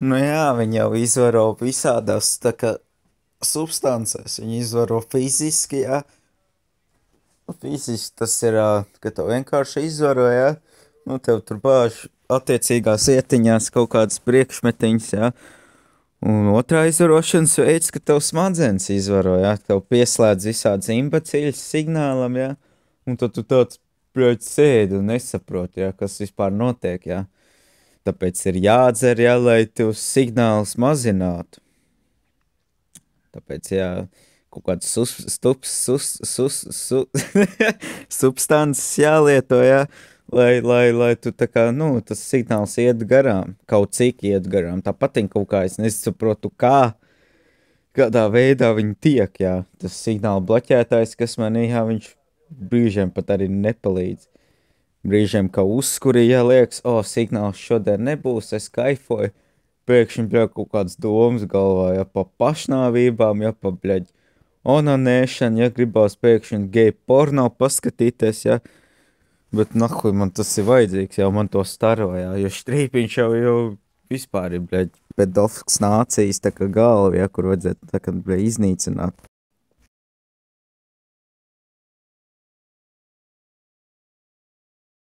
Nu jā, viņi jau izvaro visādās tā kā substancēs. Viņi izvaro fiziski, jā. Nu, fiziski tas ir, ka tu vienkārši izvaro, jā. Nu, tev tur bāž attiecīgās ietiņās kaut kādas priekšmetiņas, jā. Un otrā izvarošanas veids, ka tev smadzenes izvaro, jā. Tev pieslēdz visādas imbeciļas signālam, jā. Un tad tu tāds, bļaļ, sēdi un nesaproti, jā, kas vispār notiek, jā. Tāpēc ir jādzer, jā, lai tev signāls mazinātu. Tāpēc, jā, kaut kāds substances jālieto, jā, lai tu tā kā, nu, tas signāls iet garām, kaut cik iet garām. Tāpat kaut kā es nesaprotu, kādā veidā viņi tiek, jā. Tas signāla bloķētājs, kas man, jā, viņš brīžiem pat arī nepalīdz. Brīžiem, ka uzskuri, ja liekas, o, signāls šodien nebūs, es kaifoju, pēkšņi, bļaļ, kaut kādas domas galvā, ja pa pašnāvībām, ja pa, bļaļ, onanēšanu, ja gribās pēkšņi geju porno paskatīties, ja, bet nahuj man tas ir vajadzīgs, jau man to staro, ja, jo štrīpiņš jau vispār ir, bļaļ, pedofils nācijas tā kā galva, ja, kur vajadzētu tā kā, bļaļ, iznīcināt.